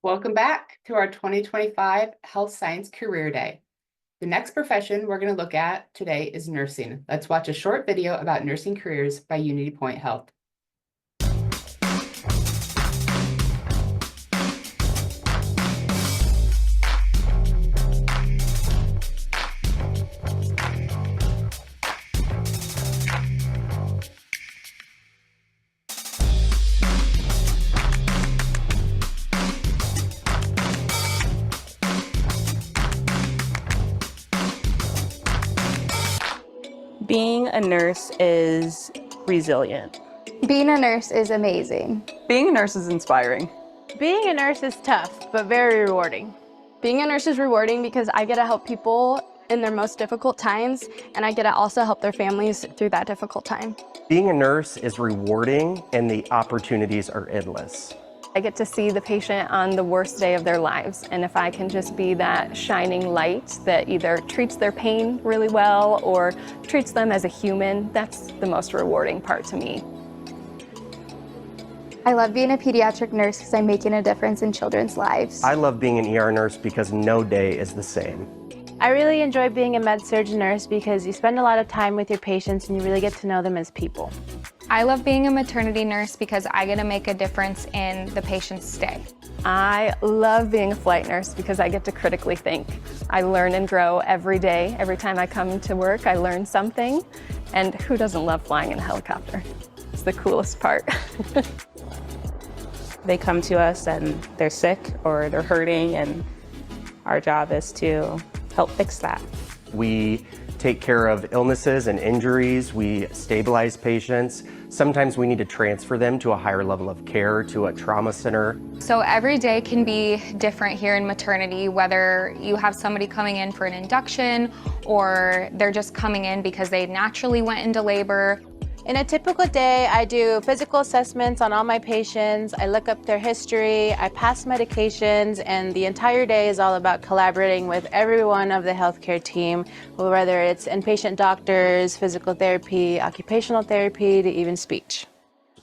Welcome back to our 2025 Health Science Career Day. The next profession we're going to look at today is nursing. Let's watch a short video about nursing careers by UnityPoint Health. Being a nurse is resilient. Being a nurse is amazing. Being a nurse is inspiring. Being a nurse is tough, but very rewarding. Being a nurse is rewarding because I get to help people in their most difficult times, and I get to also help their families through that difficult time. Being a nurse is rewarding and the opportunities are endless. I get to see the patient on the worst day of their lives, and if I can just be that shining light that either treats their pain really well or treats them as a human, that's the most rewarding part to me. I love being a pediatric nurse because I'm making a difference in children's lives. I love being an ER nurse because no day is the same. I really enjoy being a med-surg nurse because you spend a lot of time with your patients and you really get to know them as people. I love being a maternity nurse because I get to make a difference in the patient's stay. I love being a flight nurse because I get to critically think. I learn and grow every day. Every time I come to work, I learn something. And who doesn't love flying in a helicopter? It's the coolest part. They come to us and they're sick or they're hurting, and our job is to help fix that. We take care of illnesses and injuries. We stabilize patients. Sometimes we need to transfer them to a higher level of care, to a trauma center. So every day can be different here in maternity, whether you have somebody coming in for an induction or they're just coming in because they naturally went into labor. In a typical day, I do physical assessments on all my patients, I look up their history, I pass medications, and the entire day is all about collaborating with everyone of the healthcare team, whether it's inpatient doctors, physical therapy, occupational therapy, to even speech.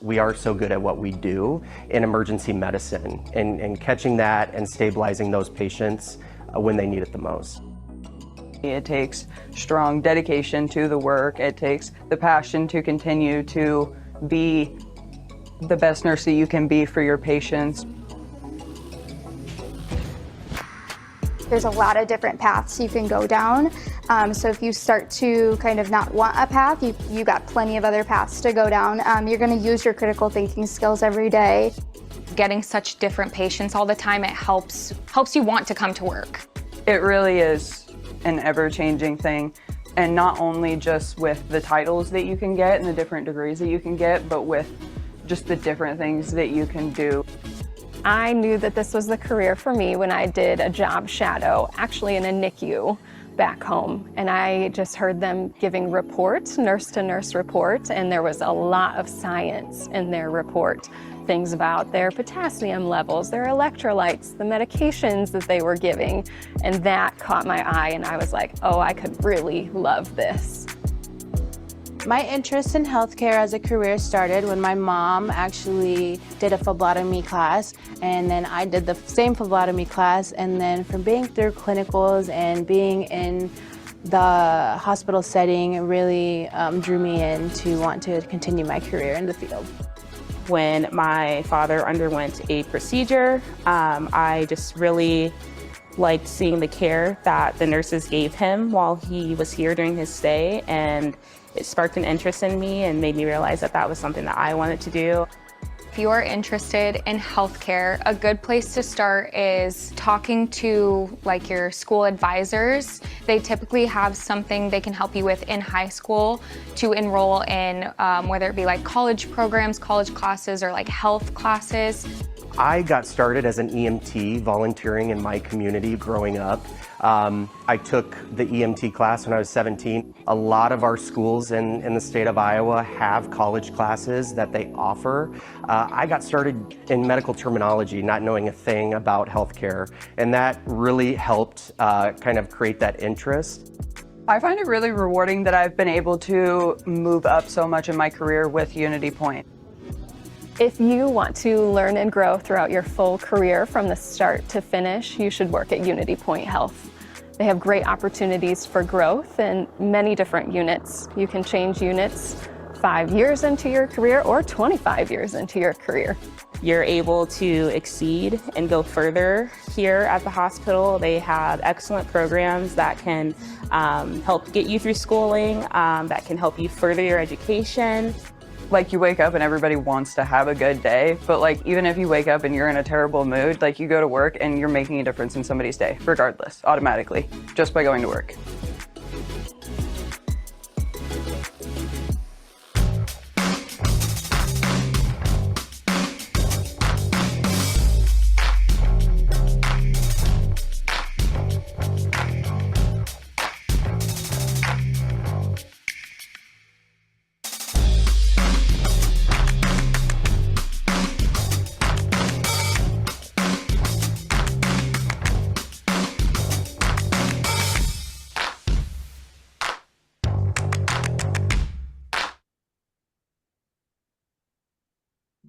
We are so good at what we do in emergency medicine and catching that and stabilizing those patients when they need it the most. It takes strong dedication to the work. It takes the passion to continue to be the best nurse that you can be for your patients. There's a lot of different paths you can go down. So if you start to kind of not want a path, you got plenty of other paths to go down. You're going to use your critical thinking skills every day. Getting such different patients all the time, it helps you want to come to work. It really is an ever-changing thing, and not only just with the titles that you can get and the different degrees that you can get, but with just the different things that you can do. I knew that this was the career for me when I did a job shadow, actually in a NICU back home. And I just heard them giving reports, nurse-to-nurse reports, and there was a lot of science in their report. Things about their potassium levels, their electrolytes, the medications that they were giving. And that caught my eye, and I was like, oh, I could really love this. My interest in healthcare as a career started when my mom actually did a phlebotomy class, and then I did the same phlebotomy class, and then from being through clinicals and being in the hospital setting, it really drew me in to want to continue my career in the field. When my father underwent a procedure, I just really liked seeing the care that the nurses gave him while he was here during his stay, and it sparked an interest in me and made me realize that that was something that I wanted to do. If you are interested in healthcare, a good place to start is talking to your school advisors. They typically have something they can help you with in high school to enroll in, whether it be college programs, college classes, or health classes. I got started as an EMT volunteering in my community growing up. I took the EMT class when I was 17. A lot of our schools in the state of Iowa have college classes that they offer. I got started in medical terminology, not knowing a thing about healthcare, and that really helped kind of create that interest. I find it really rewarding that I've been able to move up so much in my career with UnityPoint. If you want to learn and grow throughout your full career from the start to finish, you should work at UnityPoint Health. They have great opportunities for growth and many different units. You can change units 5 years into your career or 25 years into your career. You're able to exceed and go further here at the hospital. They have excellent programs that can help get you through schooling, that can help you further your education. Like, you wake up and everybody wants to have a good day, but like, even if you wake up and you're in a terrible mood, like, you go to work and you're making a difference in somebody's day, regardless, automatically, just by going to work.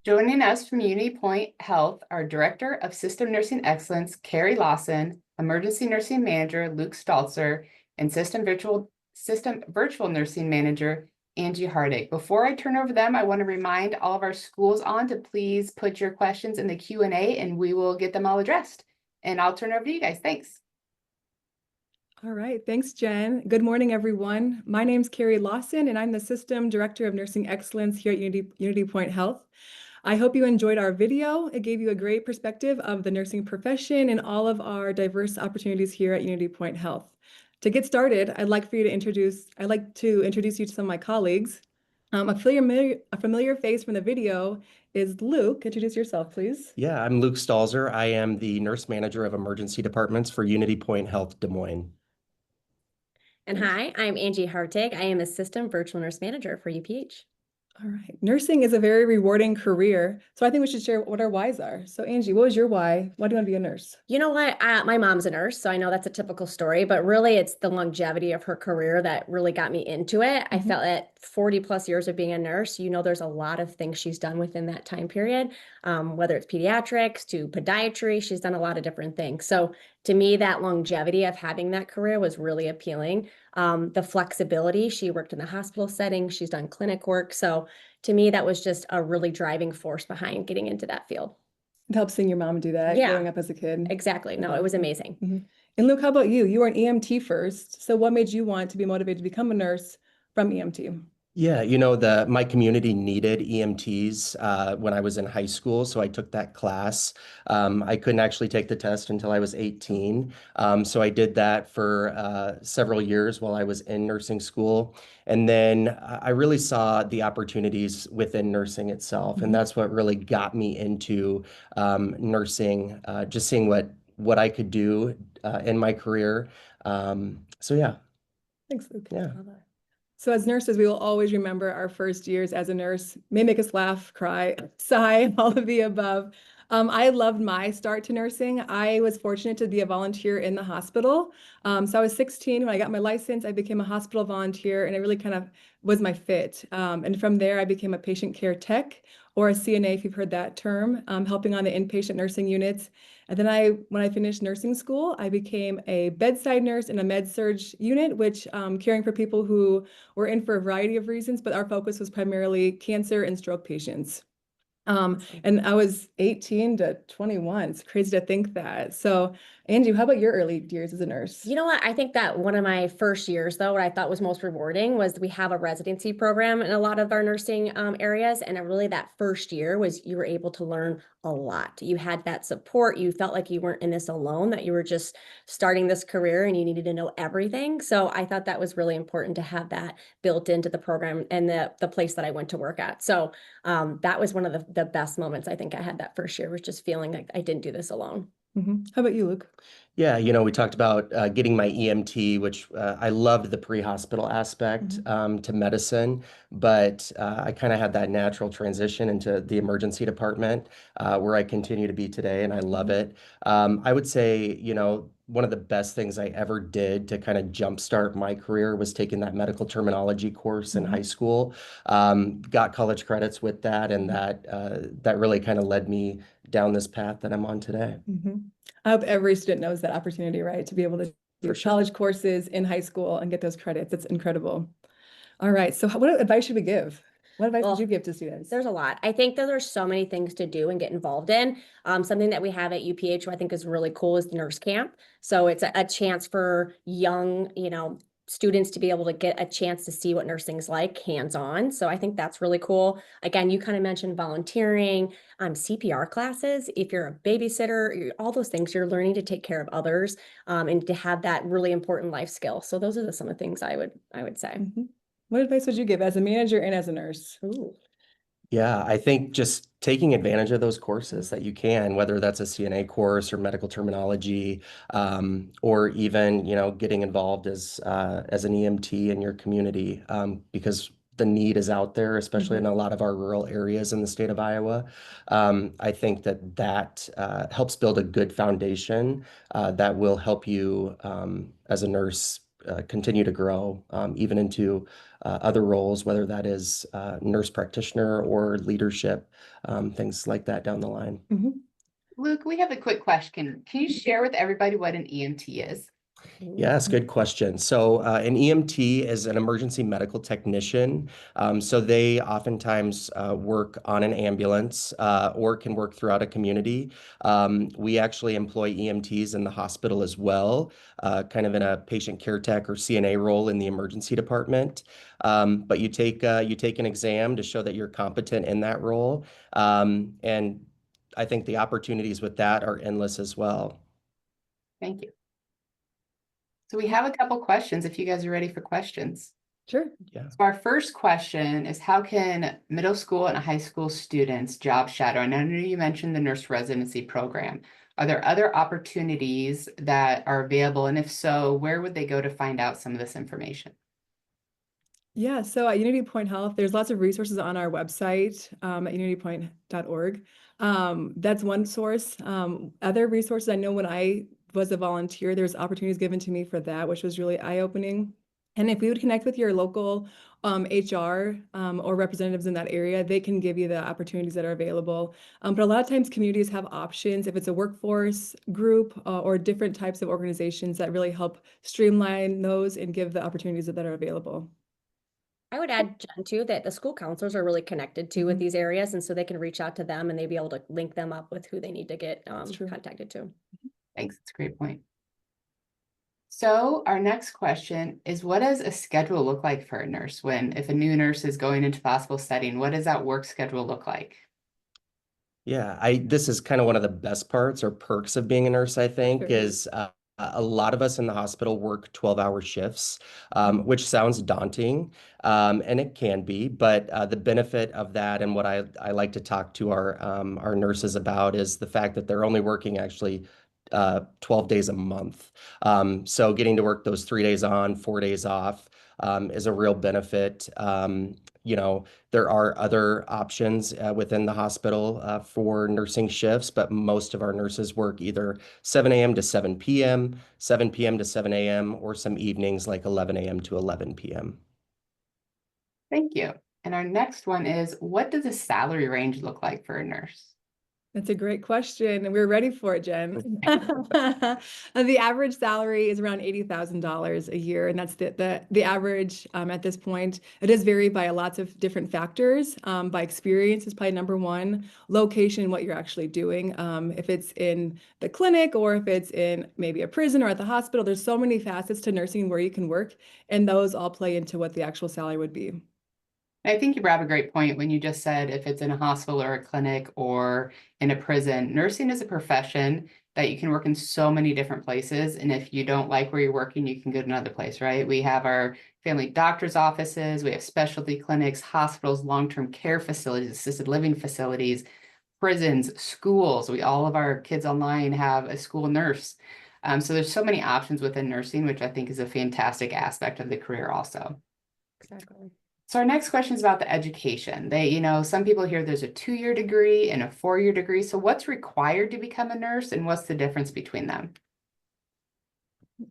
Joining us from UnityPoint Health are Director of System Nursing Excellence, Carrie Lawson, Emergency Nursing Manager, Luke Stalzer, and System Virtual Nursing Manager, Angie Hardig. Before I turn over to them, I want to remind all of our schools on to please put your questions in the Q&A and we will get them all addressed. And I'll turn over to you guys. Thanks. All right, thanks, Jen. Good morning, everyone. My name's Carrie Lawson, and I'm the System Director of Nursing Excellence here at UnityPoint Health. I hope you enjoyed our video. It gave you a great perspective of the nursing profession and all of our diverse opportunities here at UnityPoint Health. To get started, I'd like to introduce you to some of my colleagues. A familiar face from the video is Luke. Introduce yourself, please. Yeah, I'm Luke Stalzer. I am the Nurse Manager of Emergency Departments for UnityPoint Health Des Moines. And hi, I'm Angie Hartig. I am Assistant Virtual Nurse Manager for UPH. All right. Nursing is a very rewarding career. So I think we should share what our whys are. So Angie, what was your why? Why do you want to be a nurse? You know what? My mom's a nurse, so I know that's a typical story, but really it's the longevity of her career that really got me into it. I felt that 40 plus years of being a nurse, there's a lot of things she's done within that time period, whether it's pediatrics to podiatry, she's done a lot of different things. So to me, that longevity of having that career was really appealing. The flexibility, she worked in the hospital setting, she's done clinic work. So to me, that was just a really driving force behind getting into that field. It helps seeing your mom do that growing up as a kid. Exactly. No, it was amazing. And Luke, how about you? You were an EMT first. So what made you want to be motivated to become a nurse from EMT? Yeah, my community needed EMTs when I was in high school, so I took that class. I couldn't actually take the test until I was 18, so I did that for several years while I was in nursing school. And then I really saw the opportunities within nursing itself, and that's what really got me into nursing, just seeing what I could do in my career. So yeah. Thanks, Luke. Yeah. So as nurses, we will always remember our first years as a nurse, may make us laugh, cry, sigh, all of the above. I loved my start to nursing. I was fortunate to be a volunteer in the hospital. So I was 16 when I got my license. I became a hospital volunteer, and it really kind of was my fit. And from there, I became a patient care tech, or a CNA, if you've heard that term, helping on the inpatient nursing units. And then when I finished nursing school, I became a bedside nurse in a med-surg unit, which caring for people who were in for a variety of reasons, but our focus was primarily cancer and stroke patients. And I was 18 to 21. It's crazy to think that. So Angie, how about your early years as a nurse? You know what? I think that one of my first years, though, what I thought was most rewarding was we have a residency program in a lot of our nursing areas. And really that first year was you were able to learn a lot. You had that support. You felt like you weren't in this alone, that you were just starting this career and you needed to know everything. So I thought that was really important to have that built into the program and the place that I went to work at. So that was one of the best moments I think I had that first year, was just feeling like I didn't do this alone. How about you, Luke? Yeah, we talked about getting my EMT, which I loved the pre-hospital aspect to medicine, but I kind of had that natural transition into the emergency department where I continue to be today, and I love it. I would say, one of the best things I ever did to kind of jumpstart my career was taking that medical terminology course in high school. Got college credits with that, and that really kind of led me down this path that I'm on today. I hope every student knows that opportunity, right? To be able to do college courses in high school and get those credits. It's incredible. All right. So what advice should we give? What advice would you give to students? There's a lot. I think that there's so many things to do and get involved in. Something that we have at UPH, who I think is really cool, is the nurse camp. So it's a chance for young, students to be able to get a chance to see what nursing's like hands-on. So I think that's really cool. Again, you kind of mentioned volunteering, CPR classes. If you're a babysitter, all those things, you're learning to take care of others, and to have that really important life skill. So those are some of the things I would say. What advice would you give as a manager and as a nurse? Ooh. Yeah, I think just taking advantage of those courses that you can, whether that's a CNA course or medical terminology, or even, getting involved as an EMT in your community, because the need is out there, especially in a lot of our rural areas in the state of Iowa. I think that helps build a good foundation that will help you as a nurse continue to grow, even into other roles, whether that is nurse practitioner or leadership, things like that down the line. Luke, we have a quick question. Can you share with everybody what an EMT is? Yes, good question. So an EMT is an emergency medical technician. So they oftentimes work on an ambulance or can work throughout a community. We actually employ EMTs in the hospital as well, kind of in a patient care tech or CNA role in the emergency department. But you take an exam to show that you're competent in that role. And I think the opportunities with that are endless as well. Thank you. So we have a couple questions if you guys are ready for questions. Sure. Yeah. So our first question is, how can middle school and high school students job shadow? And I know you mentioned the nurse residency program. Are there other opportunities that are available? And if so, where would they go to find out some of this information? Yeah, so at UnityPoint Health, there's lots of resources on our website at unitypoint.org. That's one source. Other resources, I know when I was a volunteer, there's opportunities given to me for that, which was really eye-opening. And if we would connect with your local HR or representatives in that area, they can give you the opportunities that are available. But a lot of times communities have options if it's a workforce group or different types of organizations that really help streamline those and give the opportunities that are available. I would add, Jen, too, that the school counselors are really connected too with these areas, and so they can reach out to them and they'd be able to link them up with who they need to get contacted to. Thanks, that's a great point. So our next question is, what does a schedule look like for a nurse if a new nurse is going into the hospital setting? What does that work schedule look like? Yeah, this is kind of one of the best parts or perks of being a nurse, I think, is a lot of us in the hospital work 12-hour shifts, which sounds daunting, and it can be, but the benefit of that and what I like to talk to our nurses about is the fact that they're only working actually 12 days a month. So getting to work those 3 days on, 4 days off is a real benefit. There are other options within the hospital for nursing shifts, but most of our nurses work either 7 a.m. to 7 p.m., 7 p.m. to 7 a.m., or some evenings like 11 a.m. to 11 p.m. Thank you. And our next one is, what does a salary range look like for a nurse? That's a great question, and we're ready for it, Jen. The average salary is around $80,000 a year, and that's the average at this point. It does vary by lots of different factors. By experience is probably number one. Location, what you're actually doing. If it's in the clinic or if it's in maybe a prison or at the hospital, there's so many facets to nursing where you can work, and those all play into what the actual salary would be. I think you brought up a great point when you just said if it's in a hospital or a clinic or in a prison. Nursing is a profession that you can work in so many different places. And if you don't like where you're working, you can go to another place, right? We have our family doctor's offices, we have specialty clinics, hospitals, long-term care facilities, assisted living facilities, prisons, schools. All of our kids online have a school nurse. So there's so many options within nursing, which I think is a fantastic aspect of the career also. Exactly. So our next question is about the education. Some people hear there's a 2-year degree and a 4-year degree. So what's required to become a nurse and what's the difference between them?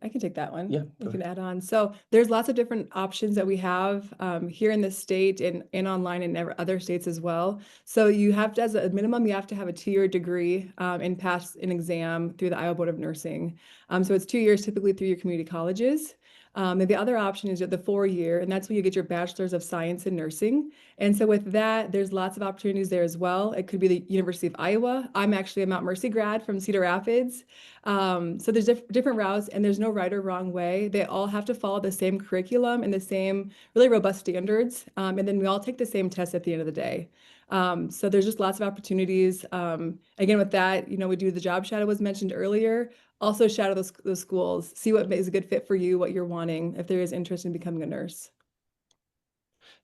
I can take that one. Yeah, You go can add on. So there's lots of different options that we have here in the state and online in other states as well. So you have to, as a minimum, you have to have a 2-year degree and pass an exam through the Iowa Board of Nursing. So it's 2 years typically through your community colleges. And the other option is the 4-year, and that's where you get your Bachelor's of Science in Nursing. And so with that, there's lots of opportunities there as well. It could be the University of Iowa. I'm actually a Mount Mercy grad from Cedar Rapids. So there's different routes, and there's no right or wrong way. They all have to follow the same curriculum and the same really robust standards. And then we all take the same test at the end of the day. So there's just lots of opportunities. Again, with that, we do the job shadow was mentioned earlier. Also shadow those schools, see what is a good fit for you, what you're wanting, if there is interest in becoming a nurse.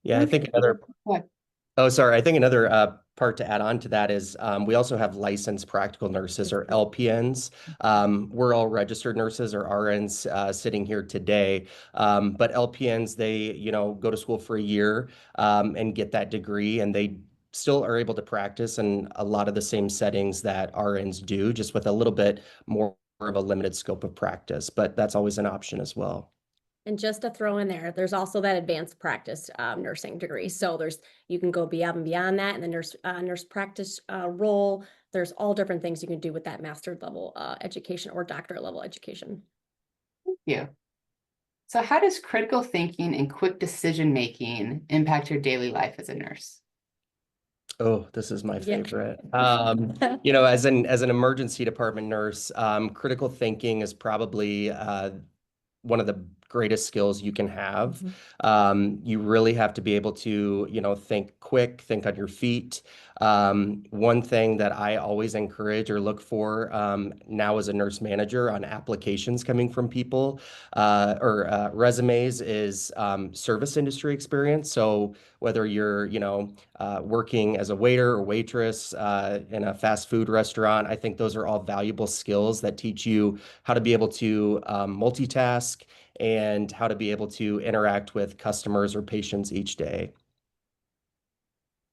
Yeah, I think another. What? Oh, sorry. I think another part to add on to that is we also have licensed practical nurses or LPNs. We're all registered nurses or RNs sitting here today. But LPNs, they, go to school for a year and get that degree, and they still are able to practice in a lot of the same settings that RNs do, just with a little bit more of a limited scope of practice. But that's always an option as well. And just to throw in there, there's also that advanced practice nursing degree. So you can go beyond that, and the nurse practice role. There's all different things you can do with that master's level education or doctorate level education. Thank you. So how does critical thinking and quick decision making impact your daily life as a nurse? Oh, this is my Yeah. favorite. As an emergency department nurse, critical thinking is probably one of the greatest skills you can have. You really have to be able to, think quick, think on your feet. One thing that I always encourage or look for now as a nurse manager on applications coming from people or resumes is service industry experience. So whether you're, working as a waiter or waitress in a fast food restaurant, I think those are all valuable skills that teach you how to be able to multitask and how to be able to interact with customers or patients each day.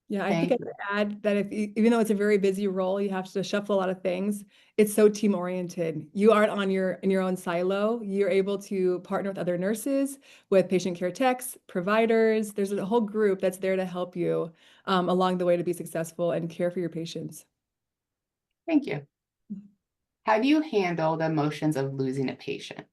Yeah, I think I would add that even though it's a very busy role, you have to shuffle a lot of things. It's so team oriented. You aren't in your own silo. You're able to partner with other nurses, with patient care techs, providers. There's a whole group that's there to help you along the way to be successful and care for your patients. Thank you. How do you handle the emotions of losing a patient?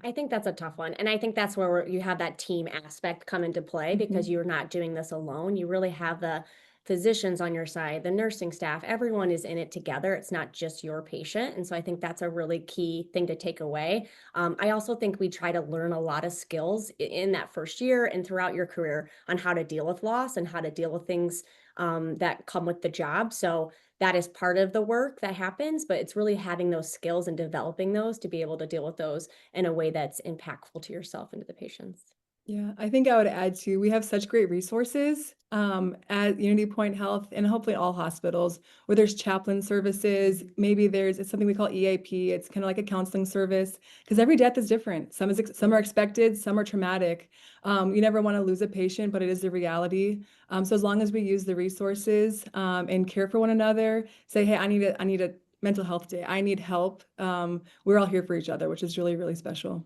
I think that's a tough one. And I think that's where you have that team aspect come into play because you're not doing this alone. You really have the physicians on your side, the nursing staff, everyone is in it together. It's not just your patient. And so I think that's a really key thing to take away. I also think we try to learn a lot of skills in that first year and throughout your career on how to deal with loss and how to deal with things that come with the job. So that is part of the work that happens, but it's really having those skills and developing those to be able to deal with those in a way that's impactful to yourself and to the patients. Yeah, I think I would add too, we have such great resources at UnityPoint Health and hopefully all hospitals where there's chaplain services. Maybe it's something we call EAP. It's kind of like a counseling service because every death is different. Some are expected, some are traumatic. You never want to lose a patient, but it is the reality. So as long as we use the resources and care for one another, say, hey, I need a mental health day. I need help. We're all here for each other, which is really, really special.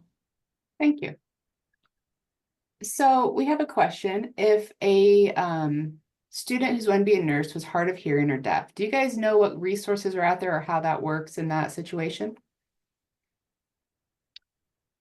Thank you. So we have a question. If a student who's going to be a nurse was hard of hearing or deaf, do you guys know what resources are out there or how that works in that situation?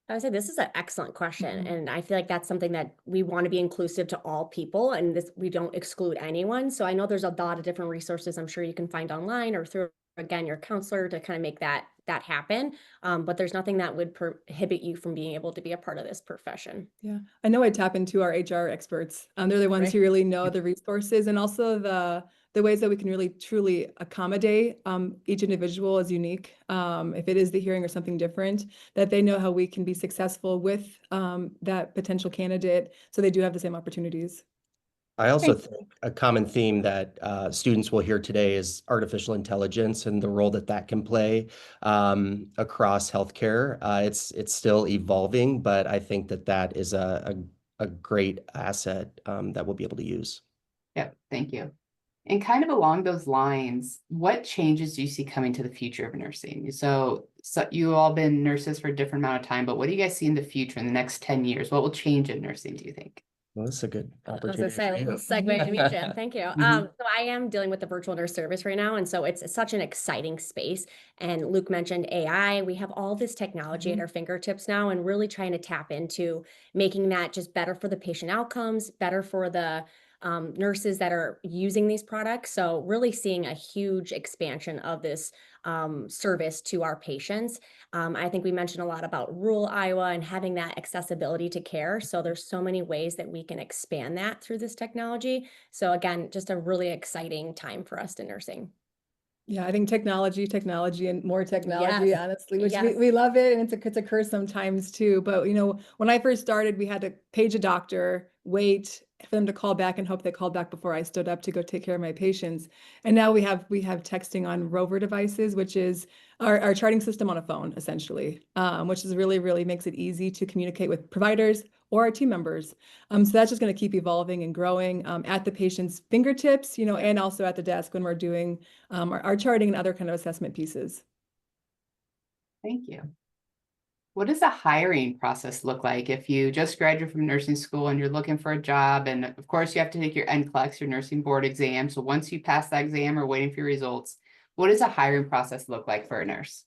I would say this is an excellent question. And I feel like that's something that we want to be inclusive to all people and we don't exclude anyone. So I know there's a lot of different resources I'm sure you can find online or through, again, your counselor to kind of make that happen. But there's nothing that would prohibit you from being able to be a part of this profession. Yeah, I know I tap into our HR experts. They're the ones who really know the resources and also the ways that we can really truly accommodate. Each individual is unique. If it is the hearing or something different, that they know how we can be successful with that potential candidate, so they do have the same opportunities. I also think a common theme that students will hear today is artificial intelligence and the role that can play across healthcare. It's still evolving, but I think that is a great asset that we'll be able to use. Yep, thank you. And kind of along those lines, what changes do you see coming to the future of nursing? So you all been nurses for a different amount of time, but what do you guys see in the future in the next 10 years? What will change in nursing, do you think? Well, that's a good I was opportunity. gonna say, a little segue to me, Jen. Thank you. So I am dealing with the virtual nurse service right now, and so it's such an exciting space. And Luke mentioned AI. We have all this technology at our fingertips now, and really trying to tap into making that just better for the patient outcomes, better for the nurses that are using these products. So really seeing a huge expansion of this service to our patients. I think we mentioned a lot about rural Iowa and having that accessibility to care. So there's so many ways that we can expand that through this technology. So again, just a really exciting time for us in nursing. Yeah, I think technology, and more technology, Yes. honestly, which Yes. we love it. And it's a curse sometimes too. But when I first started, we had to page a doctor, wait for them to call back and hope they called back before I stood up to go take care of my patients. And now we have texting on Rover devices, which is our charting system on a phone, essentially, which is really makes it easy to communicate with providers or our team members. So that's just going to keep evolving and growing at the patient's fingertips, and also at the desk when we're doing our charting and other kind of assessment pieces. Thank you. What does the hiring process look like if you just graduated from nursing school and you're looking for a job? And of course, you have to take your NCLEX, your nursing board exam. So once you pass that exam or waiting for your results, what does a hiring process look like for a nurse?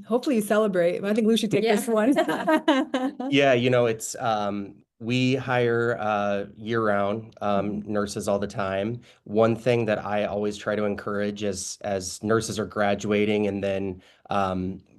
Hopefully you celebrate. I think Lou should take this one. Yeah, it's we hire year-round nurses all the time. One thing that I always try to encourage as nurses are graduating and then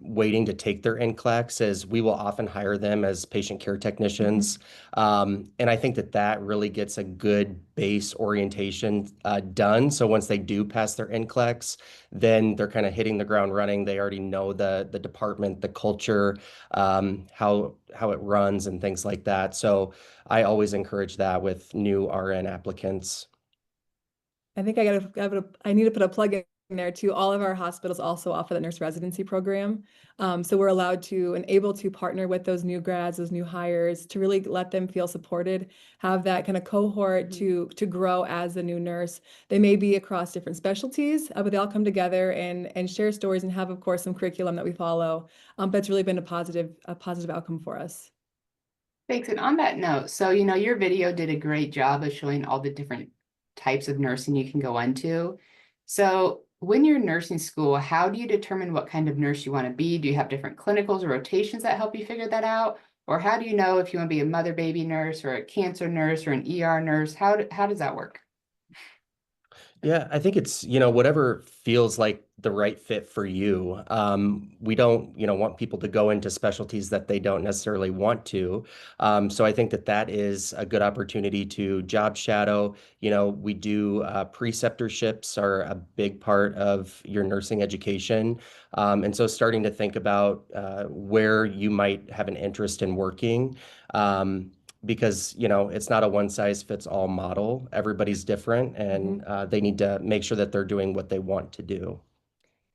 waiting to take their NCLEX is we will often hire them as patient care technicians. And I think that really gets a good base orientation done. So once they do pass their NCLEX, then they're kind of hitting the ground running. They already know the department, the culture, how it runs and things like that. So I always encourage that with new RN applicants. I think I need to put a plug in there too. All of our hospitals also offer the nurse residency program. So we're allowed to and able to partner with those new grads, those new hires, to really let them feel supported, have that kind of cohort to grow as a new nurse. They may be across different specialties, but they all come together and share stories and have, of course, some curriculum that we follow. But it's really been a positive outcome for us. Thanks. And on that note, so, your video did a great job of showing all the different types of nursing you can go into. So when you're in nursing school, how do you determine what kind of nurse you want to be? Do you have different clinicals or rotations that help you figure that out? Or how do you know if you want to be a mother baby nurse or a cancer nurse or an ER nurse? How does that work? Yeah, I think it's, whatever feels like the right fit for you. We don't, want people to go into specialties that they don't necessarily want to. So I think that is a good opportunity to job shadow. We do preceptorships are a big part of your nursing education. And so starting to think about where you might have an interest in working. Because it's not a one size fits all model. Everybody's different, and they need to make sure that they're doing what they want to do.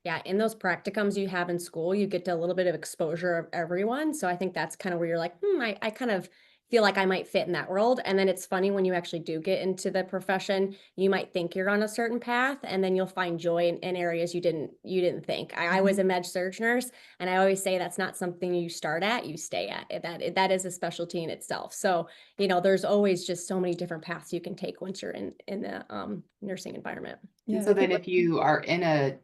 Yeah, in those practicums you have in school, you get to a little bit of exposure of everyone. So I think that's kind of where you're like, I kind of feel like I might fit in that world. And then it's funny when you actually do get into the profession, you might think you're on a certain path, and then you'll find joy in areas you didn't think. I was a med surg nurse, and I always say that's not something you start at, you stay at. That is a specialty in itself. So there's always just so many different paths you can take once you're in the nursing environment. Yeah, so then if you are in a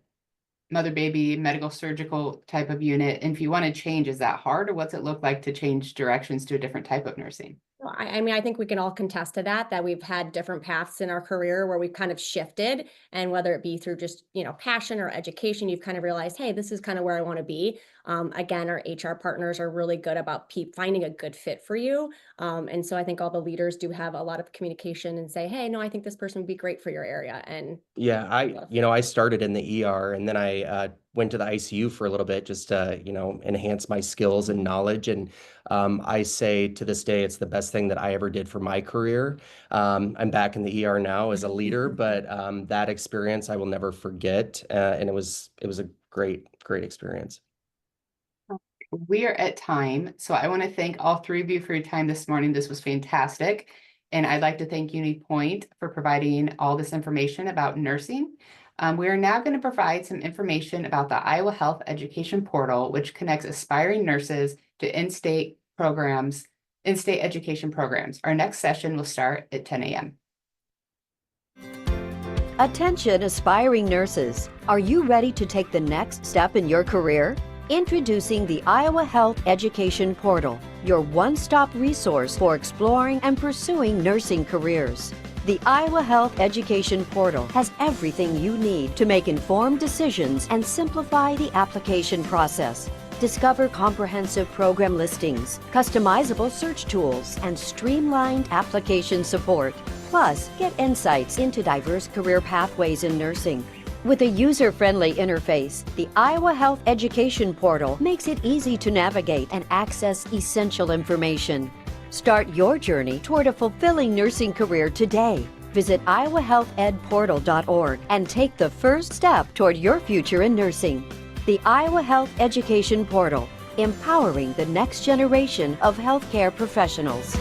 mother baby medical surgical type of unit, and if you want to change, is that hard, or what's it look like to change directions to a different type of nursing? Well, I mean, I think we can all contest to that we've had different paths in our career where we've kind of shifted, and whether it be through just, passion or education, you've kind of realized, hey, this is kind of where I want to be. Again, our HR partners are really good about finding a good fit for you. And so I think all the leaders do have a lot of communication and say, hey, no, I think this person would be great for your area. And yeah, I started in the ER, and then I went to the ICU for a little bit just to, enhance my skills and knowledge. And I say to this day, it's the best thing that I ever did for my career. I'm back in the ER now as a leader, but that experience I will never forget. And it was a great experience. We are at time, so I want to thank all three of you for your time this morning. This was fantastic. And I'd like to thank UnityPoint for providing all this information about nursing. We are now going to provide some information about the Iowa Health Education Portal, which connects aspiring nurses to in-state education programs. Our next session will start at 10 a.m. Attention aspiring nurses. Are you ready to take the next step in your career? Introducing the Iowa Health Education Portal, your one-stop resource for exploring and pursuing nursing careers. The Iowa Health Education Portal has everything you need to make informed decisions and simplify the application process. Discover comprehensive program listings, customizable search tools, and streamlined application support. Plus, get insights into diverse career pathways in nursing. With a user-friendly interface, the Iowa Health Education Portal makes it easy to navigate and access essential information. Start your journey toward a fulfilling nursing career today. Visit iowahealthedportal.org and take the first step toward your future in nursing. The Iowa Health Education Portal, empowering the next generation of healthcare professionals.